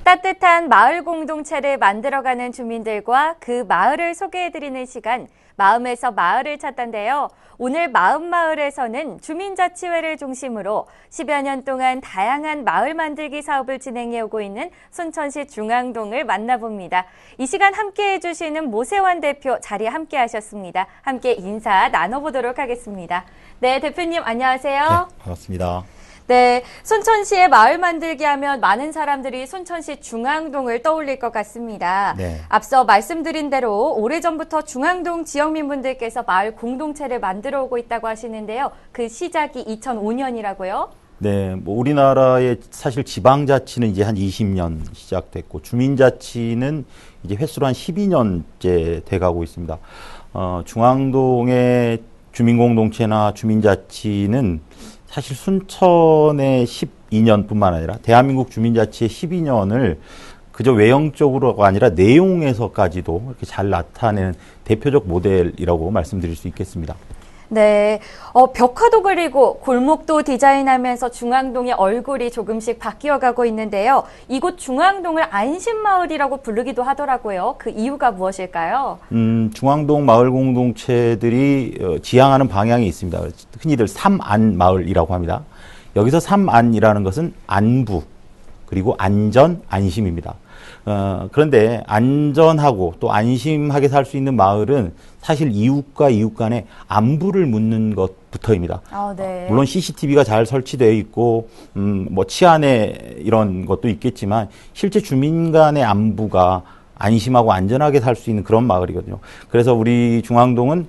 따뜻한 마을 공동체를 만들어가는 주민들과 그 마을을 소개해드리는 시간, 마음에서 마을을 찾던데요. 오늘 마음마을에서는 주민자치회를 중심으로 10여 년 동안 다양한 마을 만들기 사업을 진행해오고 있는 순천시 중앙동을 만나봅니다. 이 시간 함께해 주시는 모세환 대표 자리에 함께하셨습니다. 함께 인사 나눠보도록 하겠습니다. 네, 대표님 안녕하세요. 네, 반갑습니다. 네, 순천시의 마을 만들기 하면 많은 사람들이 순천시 중앙동을 떠올릴 것 같습니다. 네. 앞서 말씀드린 대로 오래전부터 중앙동 지역민분들께서 마을 공동체를 만들어 오고 있다고 하시는데요. 그 시작이 2005년이라고요? 네, 뭐 우리나라의 사실 지방자치는 이제 한 20년 시작됐고 주민자치는 이제 횟수로 한 12년째 돼가고 있습니다. 중앙동의 주민공동체나 주민자치는 사실 순천의 12년뿐만 아니라 대한민국 주민자치의 12년을 그저 외형적으로가 아니라 내용에서까지도 이렇게 잘 나타내는 대표적 모델이라고 말씀드릴 수 있겠습니다. 네, 벽화도 그리고 골목도 디자인하면서 중앙동의 얼굴이 조금씩 바뀌어가고 있는데요. 이곳 중앙동을 안심마을이라고 부르기도 하더라고요. 그 이유가 무엇일까요? 중앙동 마을 공동체들이 지향하는 방향이 있습니다. 흔히들 3안마을이라고 합니다. 여기서 3안이라는 것은 안부, 그리고 안전, 안심입니다. 그런데 안전하고 또 안심하게 살 수 있는 마을은 사실 이웃과 이웃 간의 안부를 묻는 것부터입니다. 네. 물론 CCTV가 잘 설치되어 있고, 뭐 치안에 이런 것도 있겠지만 실제 주민 간의 안부가 안심하고 안전하게 살 수 있는 그런 마을이거든요. 그래서 우리 중앙동은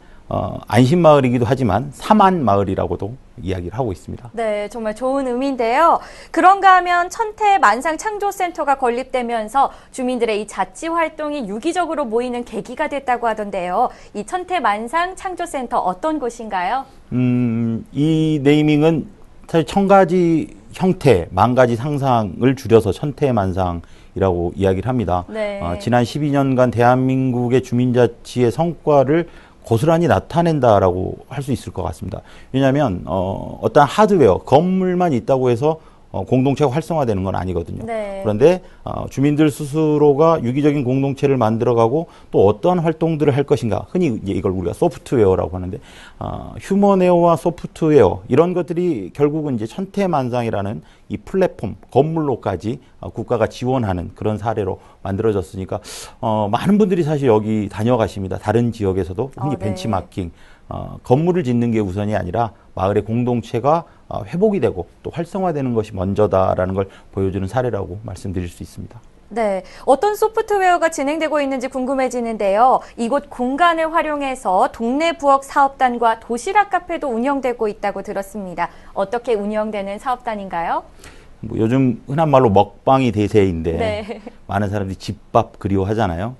안심마을이기도 하지만 3안마을이라고도 이야기를 하고 있습니다. 네, 정말 좋은 의미인데요. 그런가 하면 천태만상창조센터가 건립되면서 주민들의 이 자치 활동이 유기적으로 모이는 계기가 됐다고 하던데요. 이 천태만상창조센터 어떤 곳인가요? 이 네이밍은 사실 1000가지 형태, 10,000가지 상상을 줄여서 천태만상이라고 이야기를 합니다. 네. 지난 12년간 대한민국의 주민자치의 성과를 고스란히 나타낸다라고 할 수 있을 것 같습니다. 왜냐하면 어떤 하드웨어, 건물만 있다고 해서 공동체가 활성화되는 건 아니거든요. 네. 그런데 주민들 스스로가 유기적인 공동체를 만들어가고 또 어떠한 활동들을 할 것인가, 흔히 이제 이걸 우리가 소프트웨어라고 하는데 휴먼웨어와 소프트웨어 이런 것들이 결국은 이제 천태만상이라는 이 플랫폼 건물로까지 국가가 지원하는 그런 사례로 만들어졌으니까 많은 분들이 사실 여기 다녀가십니다. 다른 지역에서도 흔히 네. 벤치마킹, 건물을 짓는 게 우선이 아니라 마을의 공동체가 회복이 되고 또 활성화되는 것이 먼저다라는 걸 보여주는 사례라고 말씀드릴 수 있습니다. 네, 어떤 소프트웨어가 진행되고 있는지 궁금해지는데요. 이곳 공간을 활용해서 동네 부엌 사업단과 도시락 카페도 운영되고 있다고 들었습니다. 어떻게 운영되는 사업단인가요? 뭐 요즘 흔한 말로 먹방이 대세인데 네. 많은 사람들이 집밥 그리워하잖아요.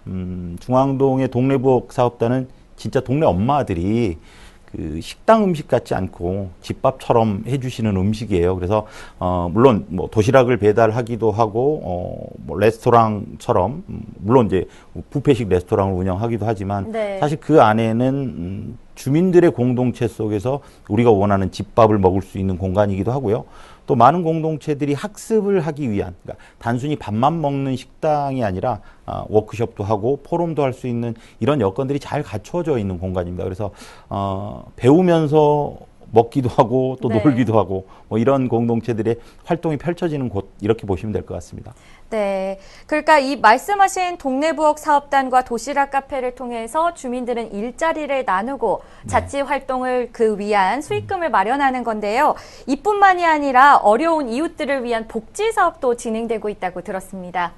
중앙동의 동네 부엌 사업단은 진짜 동네 엄마들이 그 식당 음식 같지 않고 집밥처럼 해주시는 음식이에요. 그래서 물론 뭐 도시락을 배달하기도 하고 뭐 레스토랑처럼 물론 이제 뷔페식 레스토랑을 운영하기도 하지만 네. 사실 그 안에는 주민들의 공동체 속에서 우리가 원하는 집밥을 먹을 수 있는 공간이기도 하고요. 또 많은 공동체들이 학습을 하기 위한, 그러니까 단순히 밥만 먹는 식당이 아니라 워크숍도 하고 포럼도 할 수 있는 이런 여건들이 잘 갖춰져 있는 공간입니다. 그래서 배우면서 먹기도 하고 또 네. 놀기도 하고 뭐 이런 공동체들의 활동이 펼쳐지는 곳 이렇게 보시면 될 것 같습니다. 네, 그러니까 이 말씀하신 동네 부엌 사업단과 도시락 카페를 통해서 주민들은 일자리를 나누고 자치 활동을 그 위한 수익금을 마련하는 건데요. 이뿐만이 아니라 어려운 이웃들을 위한 복지 사업도 진행되고 있다고 들었습니다.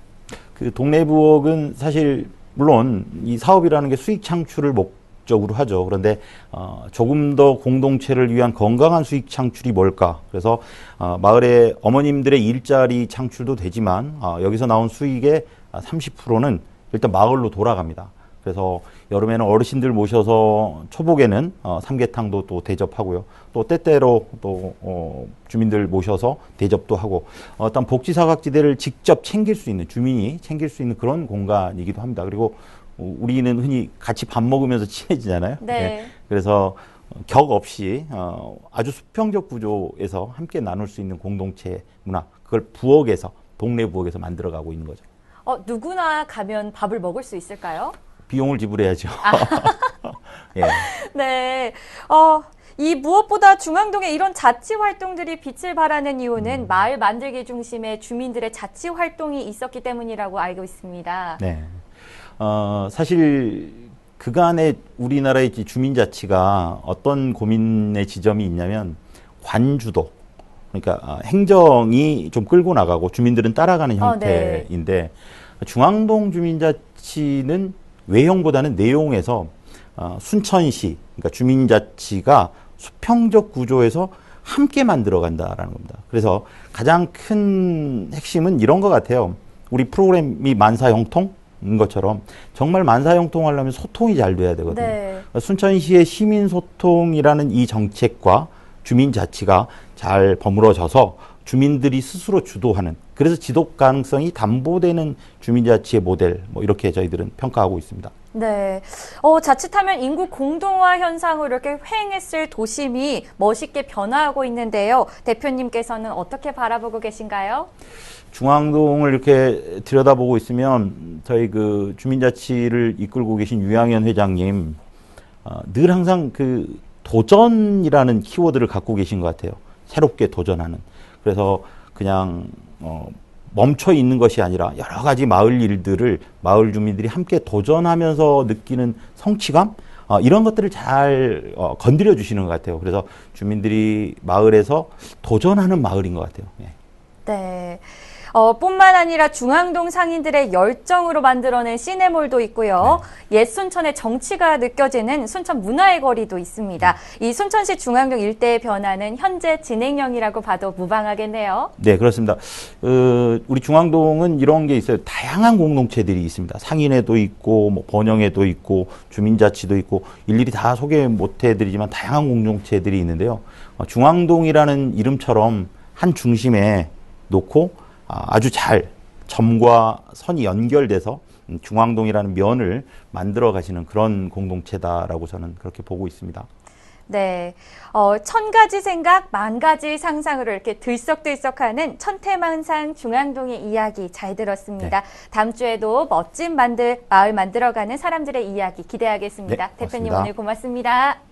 그 동네 부엌은 사실 물론 이 사업이라는 게 수익 창출을 목적으로 하죠. 그런데 조금 더 공동체를 위한 건강한 수익 창출이 뭘까? 그래서 마을의 어머님들의 일자리 창출도 되지만 여기서 나온 수익의 30%는 일단 마을로 돌아갑니다. 그래서 여름에는 어르신들 모셔서 초복에는 삼계탕도 또 대접하고요. 또 때때로 또 주민들 모셔서 대접도 하고 어떤 복지사각지대를 직접 챙길 수 있는 주민이 챙길 수 있는 그런 공간이기도 합니다. 그리고 우리는 흔히 같이 밥 먹으면서 친해지잖아요. 네. 그래서 격 없이 아주 수평적 구조에서 함께 나눌 수 있는 공동체 문화, 그걸 부엌에서 동네 부엌에서 만들어가고 있는 거죠. 누구나 가면 밥을 먹을 수 있을까요? 비용을 지불해야죠. 예. 네. 이 무엇보다 중앙동에 이런 자치 활동들이 빛을 발하는 이유는 마을 만들기 중심의 주민들의 자치 활동이 있었기 때문이라고 알고 있습니다. 네. 사실 그간의 우리나라의 주민자치가 어떤 고민의 지점이 있냐면 관주도, 그러니까 행정이 좀 끌고 나가고 주민들은 따라가는 형태인데 중앙동 주민자치는 외형보다는 내용에서 순천시, 그러니까 주민자치가 수평적 구조에서 함께 만들어간다라는 겁니다. 그래서 가장 큰 핵심은 이런 것 같아요. 우리 프로그램이 만사형통인 것처럼 정말 만사형통하려면 소통이 잘 돼야 되거든요. 네. 순천시의 시민소통이라는 이 정책과 주민자치가 잘 버무러져서 주민들이 스스로 주도하는, 그래서 지속 가능성이 담보되는 주민자치의 모델, 뭐 이렇게 저희들은 평가하고 있습니다. 네. 자칫하면 인구 공동화 현상으로 이렇게 횡했을 도심이 멋있게 변화하고 있는데요. 대표님께서는 어떻게 바라보고 계신가요? 중앙동을 이렇게 들여다보고 있으면 저희 그 주민자치를 이끌고 계신 유양현 회장님, 늘 항상 그 도전이라는 키워드를 갖고 계신 것 같아요. 새롭게 도전하는. 그래서 그냥 멈춰 있는 것이 아니라 여러 가지 마을 일들을 마을 주민들이 함께 도전하면서 느끼는 성취감, 이런 것들을 잘 건드려 주시는 것 같아요. 그래서 주민들이 마을에서 도전하는 마을인 것 같아요. 예. 네. 뿐만 아니라 중앙동 상인들의 열정으로 만들어낸 시네몰도 있고요. 옛 순천의 정치가 느껴지는 순천 문화의 거리도 있습니다. 이 순천시 중앙동 일대의 변화는 현재 진행형이라고 봐도 무방하겠네요. 네, 그렇습니다. 우리 중앙동은 이런 게 있어요. 다양한 공동체들이 있습니다. 상인회도 있고, 뭐 번영회도 있고, 주민자치도 있고, 일일이 다 소개 못 해드리지만 다양한 공동체들이 있는데요. 중앙동이라는 이름처럼 한 중심에 놓고 아주 잘 점과 선이 연결돼서 중앙동이라는 면을 만들어 가시는 그런 공동체다라고 저는 그렇게 보고 있습니다. 네. 1000가지 생각, 10,000가지 상상으로 이렇게 들썩들썩하는 천태만상 중앙동의 이야기 잘 들었습니다. 다음 주에도 멋진 마을 만들어가는 사람들의 이야기 기대하겠습니다. 네, 대표님 고맙습니다. 오늘 고맙습니다.